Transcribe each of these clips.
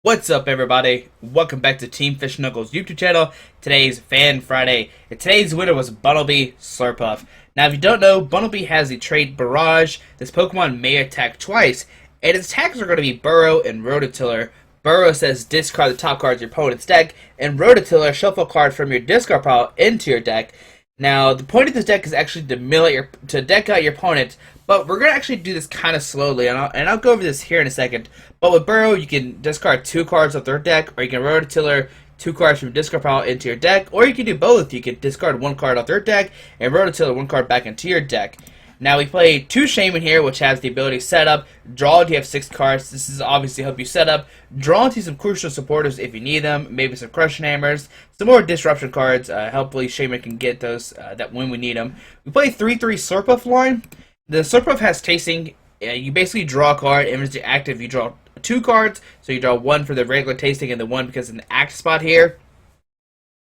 What's up, everybody? Welcome back to Team Fish Knuckles YouTube channel. Today's Fan Friday, and today's winner was Bunnelby Slurpuff. Now, if you don't know, Bunnelby has the trait Barrage. This Pokemon may attack twice, and its attacks are going to be Burrow and Rototiller. Burrow says discard the top cards of your opponent's deck, and Rototiller shuffle a card from your discard pile into your deck. Now, the point of this deck is actually to deck out your opponent, but we're going to actually do this kind of slowly, and I'll go over this here in a second. But with Burrow, you can discard 2 cards off their deck, or you can Rototiller 2 cards from your discard pile into your deck, or you can do both. You can discard 1 card off their deck, and Rototiller 1 card back into your deck. Now, we play 2 Shaman here, which has the ability set up. Draw if you have 6 cards. This is obviously help you set up. Draw into some crucial supporters if you need them. Maybe some Crushing Hammers. Some more Disruption cards. Hopefully, Shaman can get those that when we need them. We play 3-3 Slurpuff line. The Slurpuff has Tasting. You basically draw a card, and when it's active, you draw 2 cards. So you draw 1 for the regular Tasting and the 1 because it's an active spot here.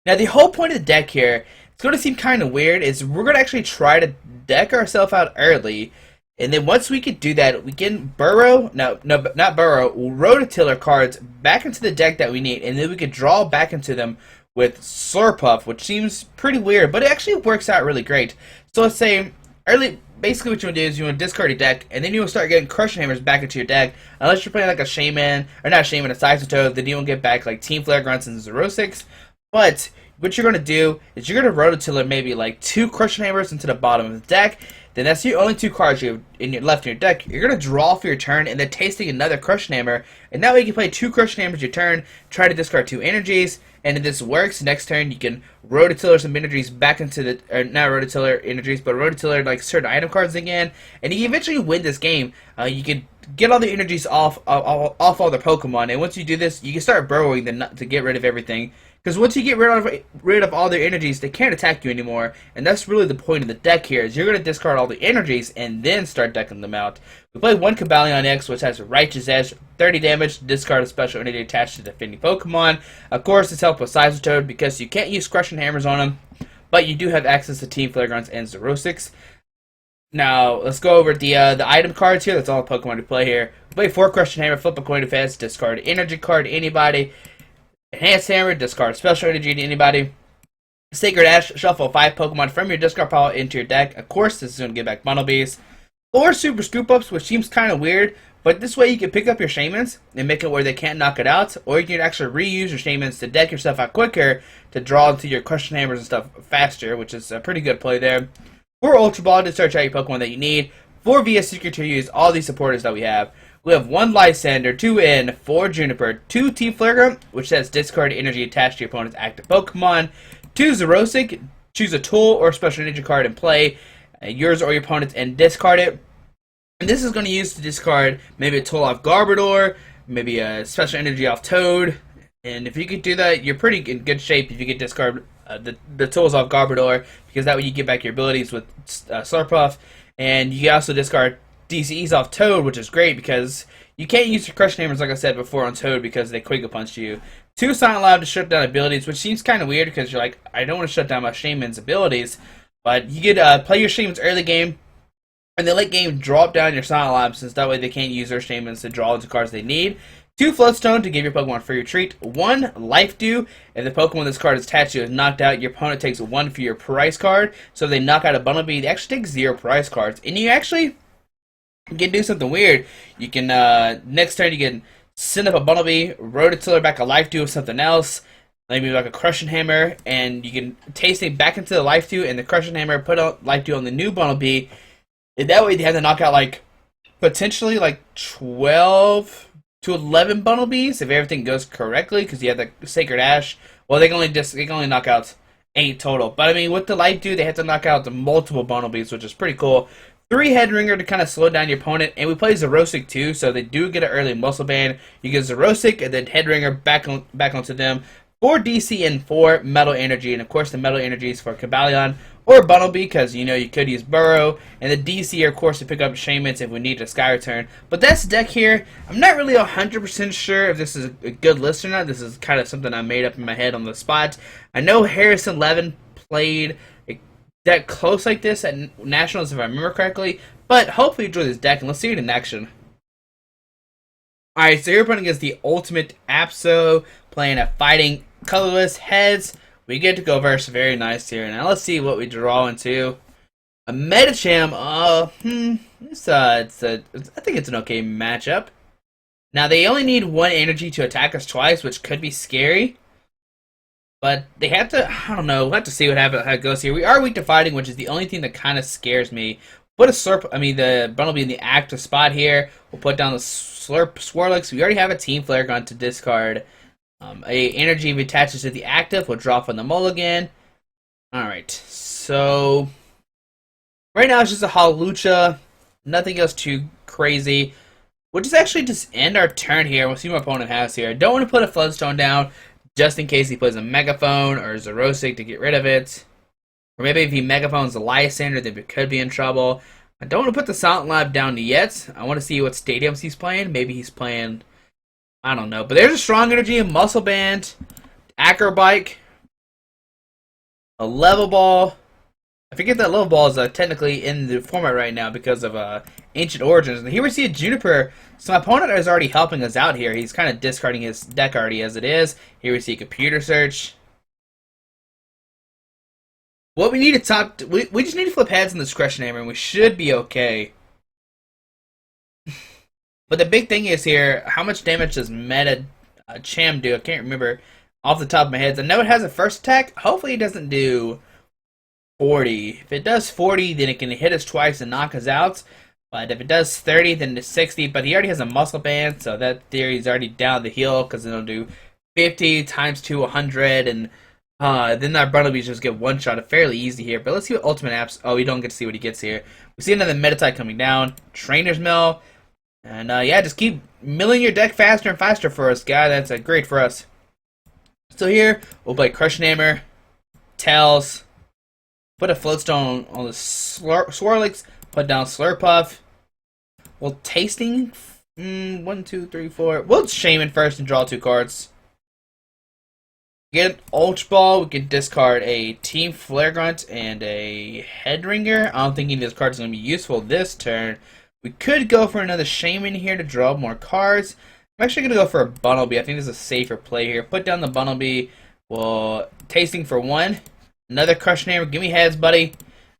Now, the whole point of the deck here, it's going to seem kind of weird, is we're going to actually try to deck ourselves out early, and then once we can do that, we can Burrow, not Burrow, Rototiller cards back into the deck that we need, and then we can draw back into them with Slurpuff, which seems pretty weird, but it actually works out really great. So let's say, early, basically what you want to do is you want to discard your deck, and then you will start getting Crushing Hammers back into your deck, unless you're playing like a Shaman, or not Shaman, a Toad, then you won't get back like Team Flare Grunts and Zerosix, but what you're going to do is you're going to Rototiller maybe like 2 Crushing Hammers into the bottom of the deck. Then that's the only 2 cards you have left in your deck. You're going to draw for your turn and then Tasting another Crushing Hammer. And that way you can play 2 Crushing Hammers your turn, try to discard 2 energies. And if this works, next turn you can Rototiller some energies back into the, or not Rototiller energies, but Rototiller like certain item cards again. And you eventually win this game. You can get all the energies off all the Pokemon. And once you do this, you can start burrowing to get rid of everything. Because once you get rid of all their energies, they can't attack you anymore. And that's really the point of the deck here, is you're going to discard all the energies and then start decking them out. We play 1 Cobalion X, which has a Righteous Edge, 30 damage, discard a special entity attached to the defending Pokemon. Of course, it's helped with Toad because you can't use Crushing Hammers on them, but you do have access to Team Flare Grunts and Zerosix. Now, let's go over the item cards here. That's all the Pokemon we play here. We play 4 Crushing Hammer, flip a coin to face, discard energy card to anybody. Enhanced Hammer, discard special energy to anybody. Sacred Ash, shuffle 5 Pokemon from your discard pile into your deck. Of course, this is going to get back Bunnelbys. 4 Super Scoop Ups, which seems kind of weird, but this way you can pick up your Shamans and make it where they can't knock it out, or you can actually reuse your Shamans to deck yourself out quicker to draw into your Crushing Hammers and stuff faster, which is a pretty good play there. 4 Ultra Ball to search out your Pokemon that you need. 4 VS Secret to use all these supporters that we have. We have 1 Lysander, 2 N, 4 Juniper, 2 Team Flare Grunt, which says discard energy attached to your opponent's active Pokemon, 2 Zerosig, choose a tool or special energy card and play yours or your opponent's and discard it. And this is going to use to discard maybe a tool off Garbodor, maybe a special energy off Toad. And if you could do that, you're pretty in good shape if you could discard the tools off Garbodor, because that way you get back your abilities with Slurpuff. And you can also discard DCEs off Toad, which is great because you can't use your Crushing Hammers, like I said before, on Toad because they Quick Punch you. 2 Silent Loud to shut down abilities, which seems kind of weird because you're like, I don't want to shut down my Shaman's abilities. But you could play your Shamans early game, and then late game drop down your Silent Loud, since that way they can't use their Shamans to draw the cards they need. 2 Floatstone to give your Pokemon free retreat. 1 Life Dew. If the Pokemon this card is attached to is knocked out, your opponent takes 1 for your prize card. So if they knock out a Bunnelby, they actually take 0 prize cards. And you actually can do something weird. You can, next turn you can send up a Bunnelby, Rototiller back a Life Dew or something else, maybe like a Crushing Hammer, and you can Tasting back into the Life Dew and the Crushing Hammer, put a Life Dew on the new Bunnelby, and that way they have to knock out like, potentially like 12 to 11 Bunnelbys if everything goes correctly, because you have the Sacred Ash. Well, they can only knock out 8 total, but I mean with the Life Dew they have to knock out the multiple Bunnelbys, which is pretty cool. 3 Headringer to kind of slow down your opponent, and we play Zerosig too, so they do get an early Muscle Band. You get Zerosig and then Headringer back onto them. 4 DC and 4 Metal Energy, and of course the Metal Energy is for Cobalion or Bunnelby, because you know you could use Burrow, and the DC of course to pick up Shamans if we need a Sky Return. But that's the deck here. I'm not really 100% sure if this is a good list or not. This is kind of something I made up in my head on the spot. I know Harrison Levin played deck close like this at Nationals if I remember correctly, but hopefully you enjoy this deck and let's see it in action. Alright, so you're playing against the Ultimate Apso, playing a Fighting Colorless Heads. We get to go versus very nice here. Now let's see what we draw into. A Medicham, I think it's an okay matchup. Now they only need one energy to attack us twice, which could be scary. But they have to, I don't know, we'll have to see how it goes here. We are weak to fighting, which is the only thing that kind of scares me. Put the Bunnelby in the active spot here. We'll put down the Swirlix. We already have a Team Flare Gun to discard. A energy if it attaches to the active will drop on the mulligan. Alright, so right now it's just a Hawlucha. Nothing else too crazy. We'll just actually just end our turn here. We'll see what my opponent has here. I don't want to put a Floodstone down just in case he plays a Megaphone or Zerosic to get rid of it. Or maybe if he Megaphones the Lysander, then we could be in trouble. I don't want to put the Silent Lab down yet. I want to see what stadiums he's playing. Maybe he's playing, I don't know. But there's a Strong Energy, a Muscle Band, Acrobike, a Level Ball. I forget that Level Ball is technically in the format right now because of Ancient Origins. And here we see a Juniper. So my opponent is already helping us out here. He's kind of discarding his deck already as it is. Here we see Computer Search. What we need to top... We just need to flip heads in this Crushing Hammer and we should be okay. But the big thing is here, how much damage does Meta Cham do? I can't remember off the top of my head. I know it has a first attack. Hopefully it doesn't do 40. If it does 40, then it can hit us twice and knock us out. But if it does 30, then it's 60. But he already has a Muscle Band, so that theory is already down the hill because it'll do 50 times 2, 100, and then our Bunnelby just get one shot fairly easy here. But let's see what Ultimate Apps. Oh, we don't get to see what he gets here. We see another Meditite coming down. Trainer's Mill. And yeah, just keep milling your deck faster and faster for us, guy. That's great for us. So here, we'll play Crushing Hammer, Tails, put a Floatstone on the Swirlix, put down Slurpuff. Well, Tasting, 1, 2, 3, 4. We'll Shaman first and draw 2 cards. Get an Ultra Ball. We can discard a Team Flare Grunt and a Headringer. I don't think any of those cards are going to be useful this turn. We could go for another Shaman here to draw more cards. I'm actually going to go for a Bunnelby. I think this is a safer play here. Put down the Bunnelby. Well, Tasting for 1. Another Crushing Hammer. Give me heads, buddy.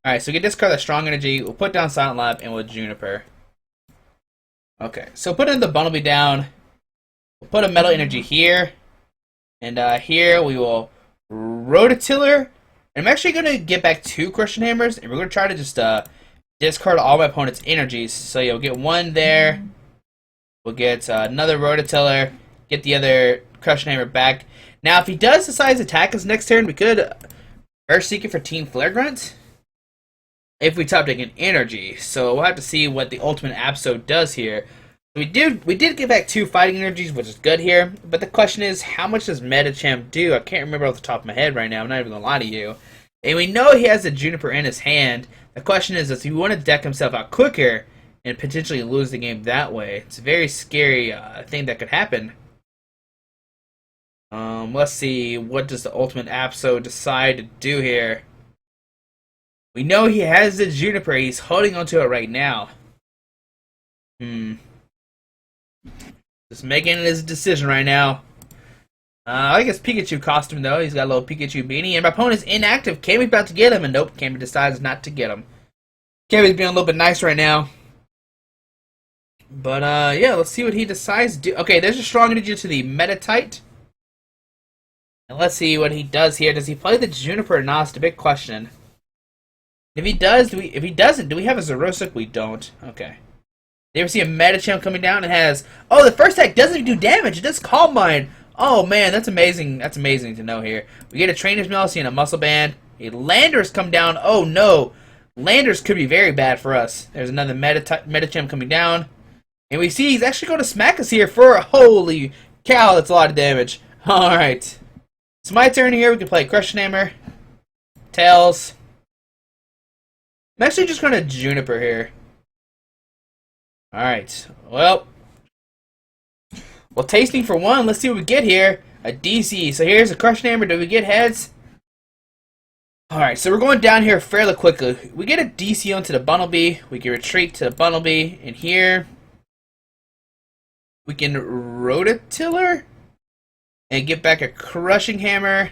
Alright, so we can discard the Strong Energy. We'll put down Silent Lab and we'll Juniper. Okay, so putting the Bunnelby down. We'll put a Metal Energy here. And here we will Rototiller. And I'm actually going to get back 2 Crushing Hammers. And we're going to try to just discard all my opponent's energies. So you'll get 1 there. We'll get another Rototiller. Get the other Crushing Hammer back. Now, if he does decide to attack us next turn, we could Earthseeker for Team Flare Grunt. If we top deck an energy. So we'll have to see what the Ultimate Apso does here. We did get back 2 fighting energies, which is good here. But the question is, how much does Medicham do? I can't remember off the top of my head right now. I'm not even going to lie to you. And we know he has a Juniper in his hand. The question is, does he want to deck himself out quicker and potentially lose the game that way? It's a very scary thing that could happen. Let's see. What does the Ultimate Apso decide to do here? We know he has the Juniper. He's holding onto it right now. Just making his decision right now. I guess Pikachu costume though. He's got a little Pikachu beanie. And my opponent's inactive. Kami's about to get him. And nope, Kami decides not to get him. Kami's being a little bit nice right now. But yeah, let's see what he decides to do. Okay, there's a Strong Energy to the Meditite. And let's see what he does here. Does he play the Juniper or not? It's the big question. If he does, if he doesn't, do we have a Zerosic? We don't. Okay. You ever see a Medicham coming down? It has... Oh, the first attack doesn't even do damage. It does Calm Mind. Oh, man, that's amazing. That's amazing to know here. We get a Trainer's Mill, and a Muscle Band. A Landers come down. Oh, no. Landers could be very bad for us. There's another Medicham coming down. And we see he's actually going to smack us here for... Holy cow, that's a lot of damage. Alright. It's my turn here. We can play Crushing Hammer. Tails. I'm actually just going to Juniper here. Alright, well, Tasting for 1, let's see what we get here. A DC, so here's a Crushing Hammer, do we get heads? Alright, so we're going down here fairly quickly. We get a DC onto the Bunnelby, we can retreat to the Bunnelby, and here, We can Rototiller and get back a Crushing Hammer.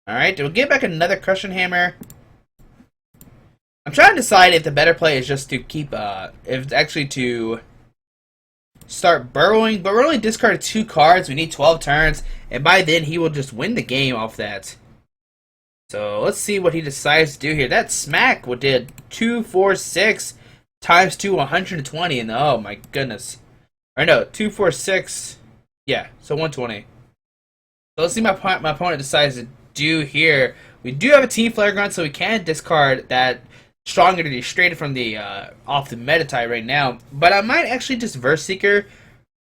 Alright, we'll get back another Crushing Hammer. I'm trying to decide if the better play is just to keep, if it's actually to start burrowing, but we're only discarded 2 cards. We need 12 turns, and by then he will just win the game off that. So let's see what he decides to do here. That smack did 2, 4, 6 times 2, 120, and oh my goodness. Or no, 2, 4, 6. Yeah, so 120. So let's see what my opponent decides to do here. We do have a Team Flare Grunt, so we can discard that strong energy straight from the off the meta type right now. But I might actually just Verse Seeker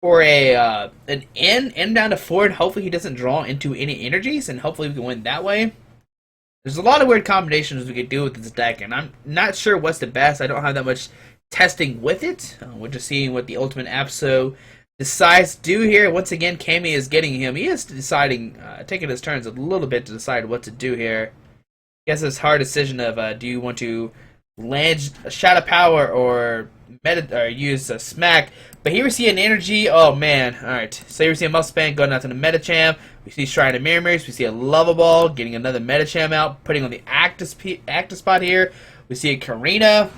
for an N down to 4, and hopefully he doesn't draw into any energies, and hopefully we can win that way. There's a lot of weird combinations we could do with this deck, and I'm not sure what's the best. I don't have that much testing with it. We're just seeing what the Ultimate Apso decides to do here. Once again, Kami is getting him. He is deciding, taking his turns a little bit to decide what to do here. I guess it's a hard decision of do you want to land a Shadow Power or use a Smack. But here we see an energy. Oh man! All right. So here we see a Muscle Span going out to the Metacham. We see Shrine of Mirrors. We see a Lava Ball getting another Metacham out, putting on the active spot here. We see a Karina.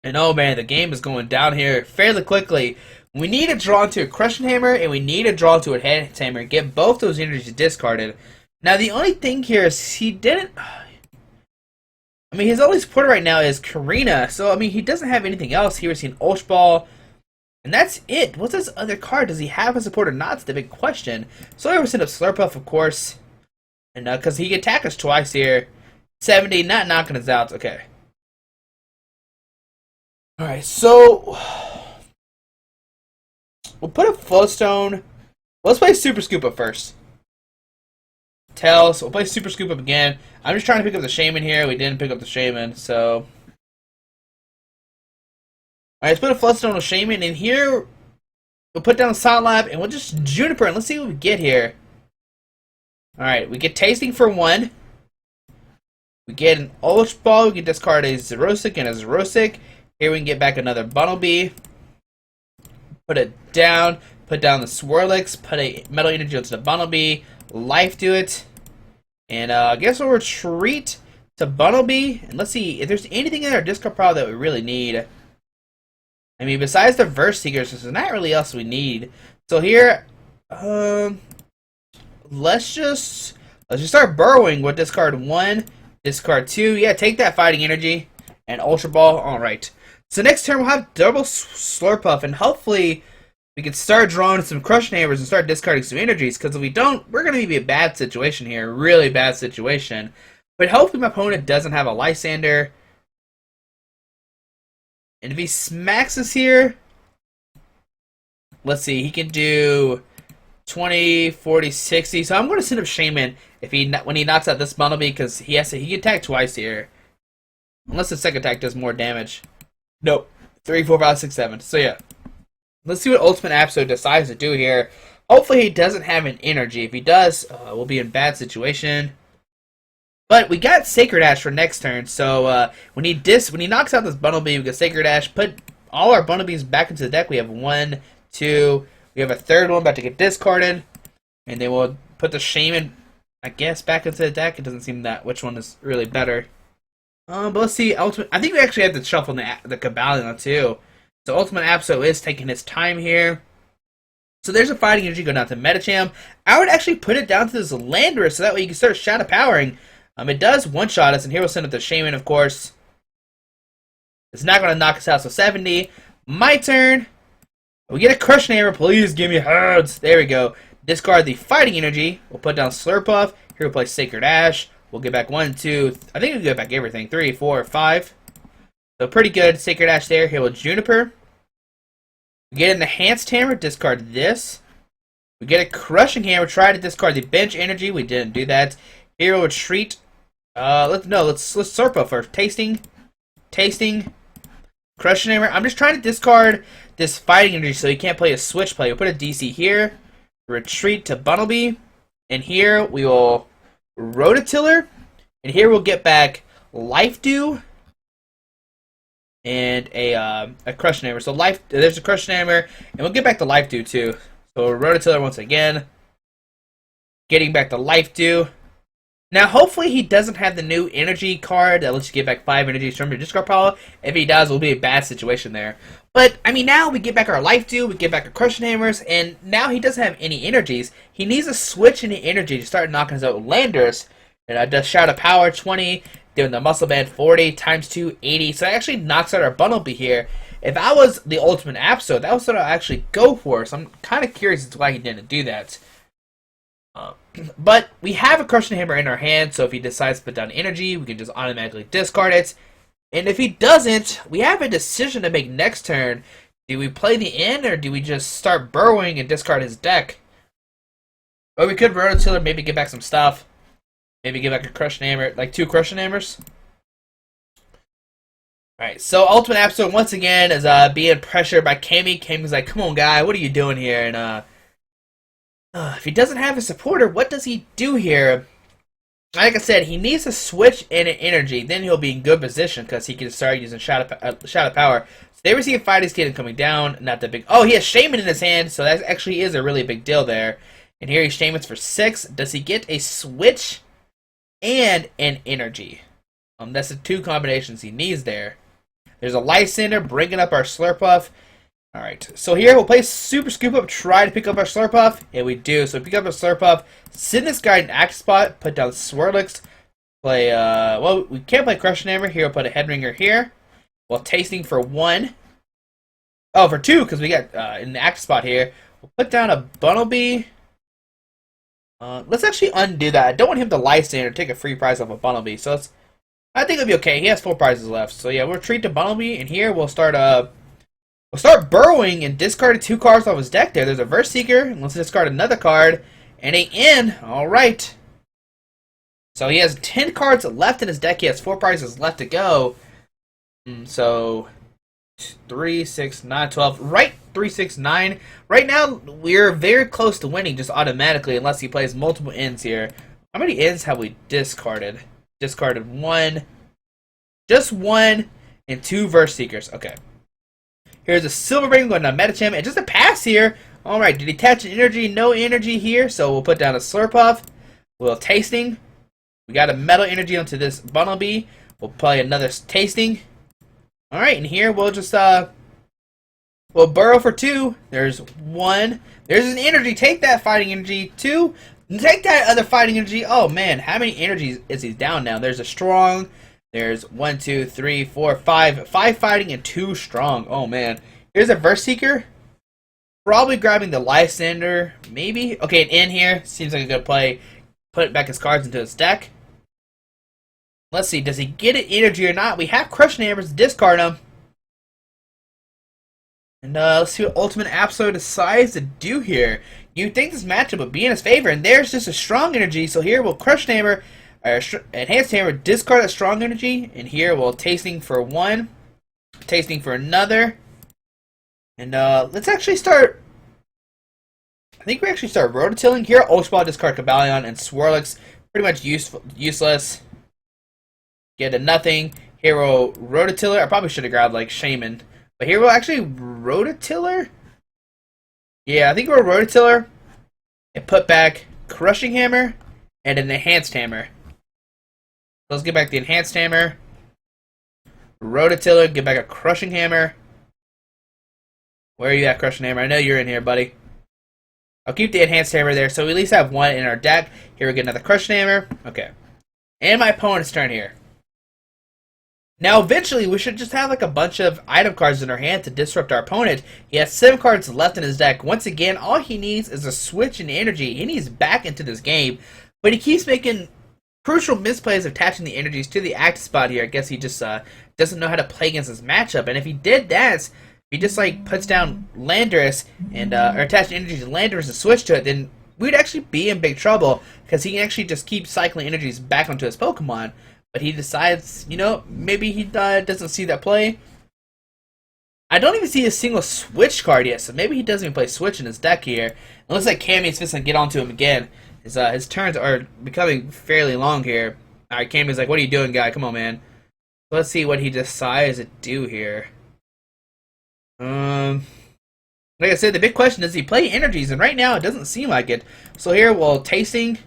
And oh man, the game is going down here fairly quickly. We need to draw into a Crushing Hammer, and we need to draw into a Hand Hammer. Get both those energies discarded. Now the only thing here is he didn't. I mean, his only supporter right now is Karina, so I mean he doesn't have anything else. Here we see an Ultra Ball. And that's it. What's his other card? Does he have a support or not? It's the big question. So I would send up Slurpuff, of course. And because he can attack us twice here. 70, not knocking us out. Okay. Alright, so we'll put a Flowstone. Let's play Super Scoop Up first. Tails. We'll play Super Scoop Up again. I'm just trying to pick up the Shaman here. We didn't pick up the Shaman, so. Alright, let's put a Floodstone with Shaman, and here we'll put down the Silent Lab, and we'll just Juniper, and let's see what we get here. Alright, we get Tasting for 1. We get an Ultra Ball, we can discard a Xerosic and a Xerosic. Here we can get back another Bunnelby. Put it down, put down the Swirlix, put a Metal Energy onto the Bunnelby, Life to it, and I guess we'll retreat to Bunnelby, and let's see if there's anything in our discard pile that we really need. I mean, besides the Verse Seekers, there's not really else we need. So here, let's just start burrowing with discard 1, discard 2. Yeah, take that Fighting Energy and Ultra Ball. All right. So next turn we'll have double Slurpuff, and hopefully we can start drawing some Crushing Hammers and start discarding some energies. Because if we don't, we're going to be a bad situation here, really bad situation. But hopefully my opponent doesn't have a Lysander. And if he smacks us here, let's see, he can do 20, 40, 60. So I'm going to send up Shaman if when he knocks out this Bunnelby, because he can attack twice here. Unless the second attack does more damage. Nope. 3, 4, 5, 6, 7. So yeah. Let's see what Ultimate Apso decides to do here. Hopefully he doesn't have an energy. If he does, we'll be in a bad situation. But we got Sacred Ash for next turn, so when he knocks out this Bunnelby, we get Sacred Ash, put all our Bunnelbys back into the deck. We have 1, 2, we have a third one about to get discarded, and then we'll put the Shaman, I guess, back into the deck. It doesn't seem that which one is really better. But let's see, Ultimate. I think we actually have to shuffle the Cabalion too. So Ultimate Apso is taking his time here. So there's a Fighting Energy going down to Metacham. I would actually put it down to this Landorus, so that way you can start Shadow Powering. It does one-shot us, and here we'll send it to Shaman, of course. It's not going to knock us out, so 70. My turn. We get a Crushing Hammer. Please give me heads. There we go. Discard the Fighting Energy. We'll put down Slurpuff. Here we'll play Sacred Ash. We'll get back 1, 2. I think we'll get back everything. 3, 4, 5. So pretty good. Sacred Ash there. Here we'll Juniper. We get an Enhanced Hammer. Discard this. We get a Crushing Hammer. Try to discard the Bench Energy. We didn't do that. Here we'll retreat. Let's Slurpuff first. Tasting, Crushing Hammer. I'm just trying to discard this Fighting Energy so he can't play a switch play. We'll put a DC here. Retreat to Bunnelby, and here we will Rototiller, and here we'll get back Life Dew, and a Crushing Hammer. So life, there's a Crushing Hammer, and we'll get back to Life Dew too. So Rototiller once again, getting back to Life Dew. Now, hopefully he doesn't have the new energy card that lets you get back 5 energies from your discard pile. If he does, it'll be a bad situation there. But, I mean, now we get back our Life Dew, we get back our Crushing Hammers, and now he doesn't have any energies. He needs to switch any energy to start knocking us out Landers. And does Shout of Power 20, doing the Muscle Band 40, times 2, 80. So it actually knocks out our Bunnelby here. If I was the Ultimate Absol, that was what I'd actually go for. So I'm kind of curious as to why he didn't do that. But we have a Crushing Hammer in our hand, so if he decides to put down energy, we can just automatically discard it. And if he doesn't, we have a decision to make next turn. Do we play the in, or do we just start burrowing and discard his deck? Or we could Rototiller, maybe get back some stuff. Maybe get back a Crushing Hammer, like 2 Crushing Hammers. Alright, so Ultimate Absol once again is being pressured by Cammy. Cammy's like, come on guy, what are you doing here? And if he doesn't have a supporter, what does he do here? Like I said, he needs to switch in energy. Then he'll be in good position because he can start using Shout of Power. So they receive Fighting Skating coming down. Not that big. Oh, he has Shaman in his hand, so that actually is a really big deal there. And here he Shamans for 6. Does he get a switch and an energy? That's the 2 combinations he needs there. There's a Lysander bringing up our Slurpuff. Alright, so here we'll play Super Scoop Up, try to pick up our Slurpuff, and we do. So pick up our Slurpuff, send this guy in Act Spot, put down Swirlix, play, well, we can't play Crushing Hammer. Here we'll put a Headringer here. Well, Tasting for 1. Oh, for 2, because we got in the Act Spot here. We'll put down a Bunnelby. Let's actually undo that. I don't want him to Lysander take a free prize off of Bunnelby, so I think it'll be okay. He has 4 prizes left. So yeah, we'll retreat to Bunnelby, and here we'll start burrowing and discard 2 cards off his deck there. There's a Verse Seeker, and let's discard another card, and a in. Alright. So he has 10 cards left in his deck. He has 4 prizes left to go. So 3, 6, 9, 12. Right, 3, 6, 9. Right now, we're very close to winning just automatically, unless he plays multiple ends here. How many ends have we discarded? Discarded 1. Just 1 and 2 Verse Seekers. Okay. Here's a Silver Ring going to Metacham, and just a pass here. Alright, did he attach an energy? No energy here, so we'll put down a Slurpuff. We'll Tasting. We got a Metal Energy onto this Bunnelby. We'll play another Tasting. Alright, and here we'll just, we'll burrow for 2. There's 1. There's an energy. Take that Fighting Energy. 2. Take that other Fighting Energy. Oh, man, how many energies is he down now? There's a Strong. There's 1, 2, 3, 4, 5. 5 Fighting and 2 Strong. Oh, man. Here's a Verse Seeker. Probably grabbing the Lysander. Maybe. Okay, an in here. Seems like a good play. Put back his cards into his deck. Let's see. Does he get an energy or not? We have Crushing Hammers to discard him. And let's see what Ultimate Absol decides to do here. You'd think this matchup would be in his favor. And there's just a Strong Energy. So here we'll Crushing Hammer. Enhanced Hammer, discard a Strong Energy, and here we'll Tasting for 1, Tasting for another, and let's actually start. I think we actually start Rototilling here. Ultra Ball, discard Cabalion, and Swirlix, pretty much useless. Get a nothing. Here we'll Rototiller. I probably should have grabbed like Shaman, but here we'll actually Rototiller. Yeah, I think we'll Rototiller and put back Crushing Hammer and an Enhanced Hammer. Let's get back the Enhanced Hammer. Rototiller, get back a Crushing Hammer. Where are you at, Crushing Hammer? I know you're in here, buddy. I'll keep the Enhanced Hammer there, so we at least have 1 in our deck. Here we get another Crushing Hammer. Okay. And my opponent's turn here. Now, eventually, we should just have like a bunch of item cards in our hand to disrupt our opponent. He has 7 cards left in his deck. Once again, all he needs is a switch in energy. He needs back into this game, but he keeps making crucial misplays of attaching the energies to the active spot here. I guess he just doesn't know how to play against this matchup. And if he did that, if he just like puts down Landorus and or attach energies to Landorus and switch to it, then we'd actually be in big trouble because he can actually just keep cycling energies back onto his Pokemon. But he decides, you know, maybe he doesn't see that play. I don't even see a single Switch card yet, so maybe he doesn't even play Switch in his deck here. It looks like Cammy's just gonna get onto him again. His turns are becoming fairly long here. Alright, Cammy's like, what are you doing, guy? Come on, man. Let's see what he decides to do here. Like I said, the big question is, he play energies, and right now it doesn't seem like it. So here, we'll tasting,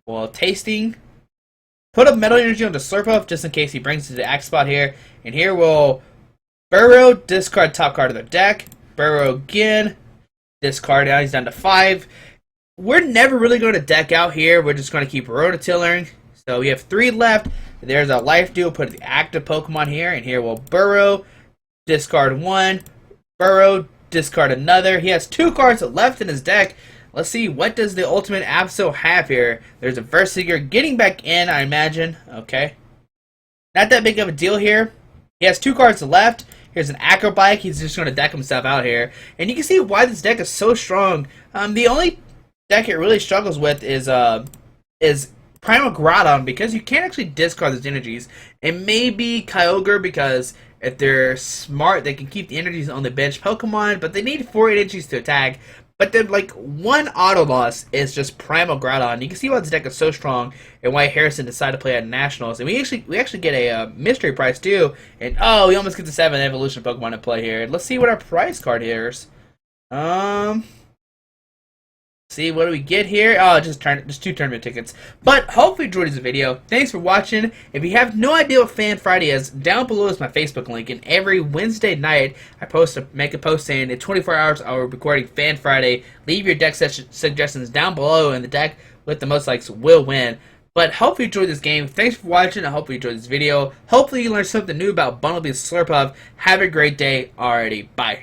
put a metal energy onto Slurpuff just in case he brings it to the axe spot here. And here we'll burrow, discard top card of the deck, burrow again, discard. Now he's down to 5. We're never really going to deck out here. We're just going to keep rototillering. So we have 3 left. There's a life deal. Put the active Pokemon here, and here we'll burrow, discard 1, burrow, discard another. He has 2 cards left in his deck. Let's see, what does the Ultimate Absol have here? There's a Versiger getting back in, I imagine. Okay. Not that big of a deal here. He has 2 cards left. Here's an Acrobike. He's just going to deck himself out here. And you can see why this deck is so strong. The only deck it really struggles with is Primal Groudon, because you can't actually discard those energies. And maybe Kyogre, because if they're smart, they can keep the energies on the bench Pokemon, but they need 4 energies to attack. But then, like, 1 auto loss is just Primal Groudon. You can see why this deck is so strong and why Harrison decided to play at Nationals. And we actually get a mystery prize too. And oh, we almost get the 7 evolution Pokemon to play here. Let's see what our prize card here is. See, what do we get here? Oh, just 2 tournament tickets. But hopefully you enjoyed this video. Thanks for watching. If you have no idea what Fan Friday is, down below is my Facebook link. And every Wednesday night, I make a post saying in 24 hours I will be recording Fan Friday. Leave your deck suggestions down below, and the deck with the most likes will win. But hopefully you enjoyed this game. Thanks for watching. I hope you enjoyed this video. Hopefully you learned something new about Bunnelby Slurpuff. Have a great day. Alrighty, bye.